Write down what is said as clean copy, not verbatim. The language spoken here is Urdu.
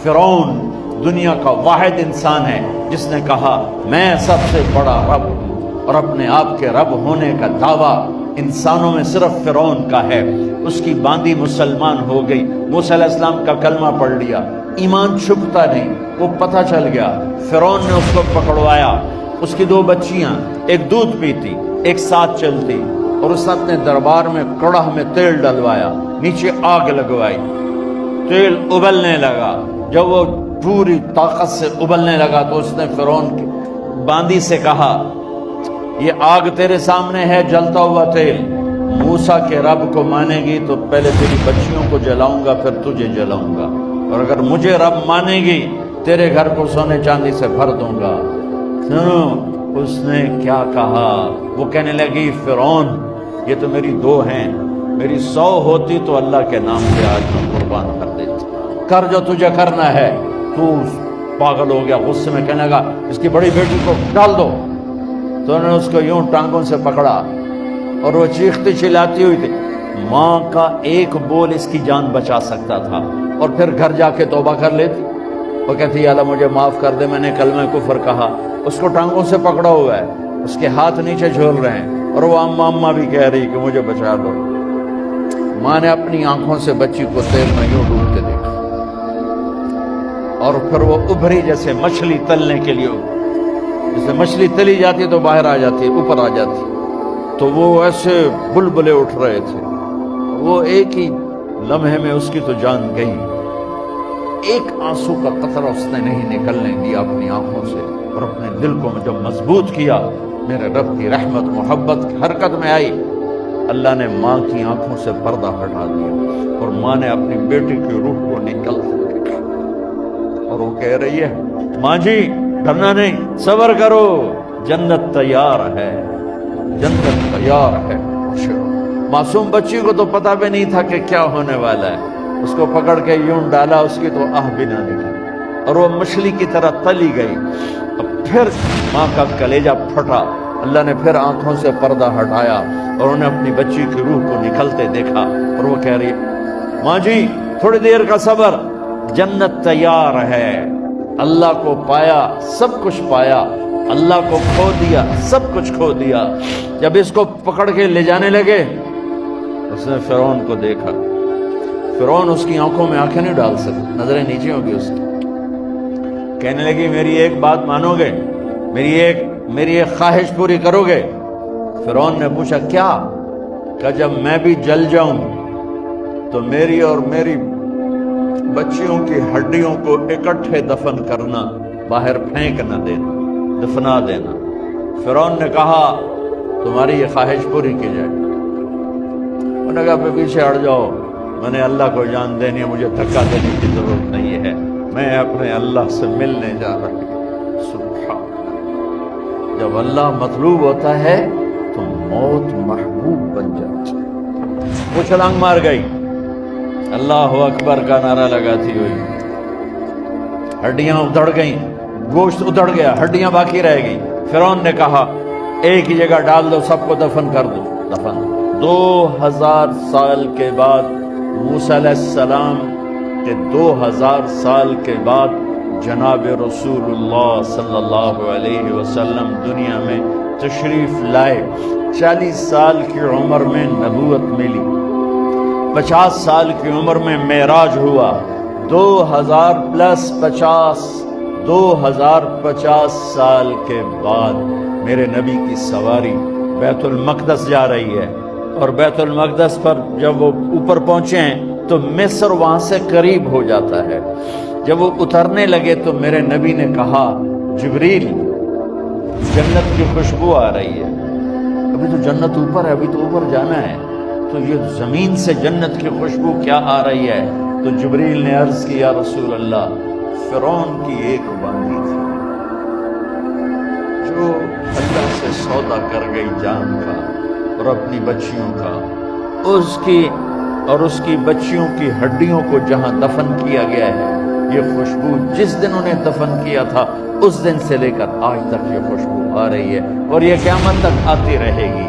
فرعون دنیا کا واحد انسان ہے جس نے کہا میں سب سے بڑا رب ہوں، اور اپنے آپ کے رب ہونے کا دعویٰ انسانوں میں صرف فرعون کا ہے۔ اس کی باندی مسلمان ہو گئی، موسیٰ علیہ السلام کا کلمہ پڑھ لیا، ایمان چھپتا نہیں، وہ پتہ چل گیا۔ فرعون نے اس کو پکڑوایا، اس کی 2 بچیاں، ایک دودھ پیتی ایک ساتھ چلتی، اور اس نے اپنے دربار میں کڑاہ میں تیل ڈلوایا، نیچے آگ لگوائی، تیل ابلنے لگا۔ جب وہ پوری طاقت سے ابلنے لگا تو اس نے فرعون کی باندی سے کہا یہ آگ تیرے سامنے ہے، جلتا ہوا تیل، موسیٰ کے رب کو مانے گی تو پہلے تیری بچیوں کو جلاؤں گا پھر تجھے جلاؤں گا، اور اگر مجھے رب مانے گی تیرے گھر کو سونے چاندی سے بھر دوں گا۔ سنو اس نے کیا کہا، وہ کہنے لگی فرعون یہ تو میری 2 ہیں، میری 100 ہوتی تو اللہ کے نام پہ آج میں قربان کر دیتی، کر جو تجھے کرنا ہے۔ تو پاگل ہو گیا، غصے میں کہنے لگا اس کی بڑی بیٹی کو ڈال دو۔ تو انہوں نے اس کو یوں ٹانگوں سے پکڑا اور وہ چیختی چلاتی ہوئی تھی۔ ماں کا ایک بول اس کی جان بچا سکتا تھا، اور پھر گھر جا کے توبہ کر لیتی۔ وہ کہتی یا اللہ مجھے معاف کر دے، میں نے کلمہ کفر کہا۔ اس کو ٹانگوں سے پکڑا ہوا ہے، اس کے ہاتھ نیچے جھول رہے ہیں، اور وہ اماں اماں بھی کہہ رہی کہ مجھے بچا دو۔ ماں نے اپنی آنکھوں سے بچی کو تیل میں یوں ڈوبتے دیکھا، اور پھر وہ ابھری جیسے مچھلی تلنے کے لیے، جیسے مچھلی تلی جاتی تو باہر آ جاتی، اوپر آ جاتی، تو وہ ایسے بلبلے اٹھ رہے تھے۔ وہ ایک ہی لمحے میں اس کی تو جان گئی، ایک آنسو کا قطرہ اس نے نہیں نکلنے دیا اپنی آنکھوں سے، اور اپنے دل کو جب مضبوط کیا، میرے رب کی رحمت محبت کی حرکت میں آئی۔ اللہ نے ماں کی آنکھوں سے پردہ ہٹا دیا، اور ماں نے اپنی بیٹی کی روح کو نکلتے دیکھا، اور وہ کہہ رہی ہے ماں جی ڈرنا نہیں، صبر کرو، جنت تیار ہے، جنت تیار ہے۔ معصوم بچی کو تو پتہ بھی نہیں تھا کہ کیا ہونے والا ہے، اس کو پکڑ کے یوں ڈالا، اس کی تو آہ بھی نہ نکلی، اور وہ مچھلی کی طرح تلی گئی۔ اب پھر ماں کا کلیجہ پھٹا، اللہ نے پھر آنکھوں سے پردہ ہٹایا، اور انہیں اپنی بچی کی روح کو نکلتے دیکھا، اور وہ کہہ رہی ہے ماں جی تھوڑی دیر کا صبر، جنت تیار ہے۔ اللہ کو پایا سب کچھ پایا، اللہ کو کھو دیا سب کچھ کھو دیا۔ جب اس کو پکڑ کے لے جانے لگے، اس نے فرعون کو دیکھا۔ فرعون اس کی آنکھوں میں آنکھیں نہیں ڈال سکتا، نظریں نیچے ہوگی اس کی۔ کہنے لگی میری ایک بات مانو گے، میری ایک خواہش پوری کرو گے؟ فرعون نے پوچھا کیا؟ کہ جب میں بھی جل جاؤں تو میری اور میری بچیوں کی ہڈیوں کو اکٹھے دفن کرنا، باہر پھینک نہ دینا، دفنا دینا۔ فرعون نے کہا تمہاری یہ خواہش پوری کی جائے۔ انہوں نے کہا پیچھے ہٹ جاؤ، میں نے اللہ کو جان دینی ہے، مجھے دھکا دینے کی ضرورت نہیں ہے، میں اپنے اللہ سے ملنے جا رہا ہوں۔ سبحان اللہ، جب اللہ مطلوب ہوتا ہے تو موت محبوب بن جاتی ہے۔ وہ چھلانگ مار گئی، اللہ اکبر کا نعرہ لگاتی ہوئی، ہڈیاں ادھڑ گئیں، گوشت ادھڑ گیا، ہڈیاں باقی رہ گئی۔ فرعون نے کہا ایک ہی جگہ ڈال دو، سب کو دفن کر دو۔ دفن 2000 سال کے بعد، موسیٰ علیہ السلام کے 2000 سال کے بعد جناب رسول اللہ صلی اللہ علیہ وسلم دنیا میں تشریف لائے۔ 40 سال کی عمر میں نبوت ملی، 50 سال کی عمر میں معراج ہوا، 2050 سال کے بعد میرے نبی کی سواری بیت المقدس جا رہی ہے، اور بیت المقدس پر جب وہ اوپر پہنچے ہیں تو مصر وہاں سے قریب ہو جاتا ہے۔ جب وہ اترنے لگے تو میرے نبی نے کہا جبریل جنت کی خوشبو آ رہی ہے، ابھی تو جنت اوپر ہے، ابھی تو اوپر جانا ہے، تو یہ زمین سے جنت کی خوشبو کیا آ رہی ہے؟ تو جبریل نے عرض کی یا رسول اللہ فرعون کی ایک باندی تھی جو اللہ سے سودا کر گئی جان کا اور اپنی بچیوں کا، اس کی بچیوں کی ہڈیوں کو جہاں دفن کیا گیا ہے، یہ خوشبو جس دن انہیں دفن کیا تھا اس دن سے لے کر آج تک یہ خوشبو آ رہی ہے، اور یہ قیامت تک آتی رہے گی۔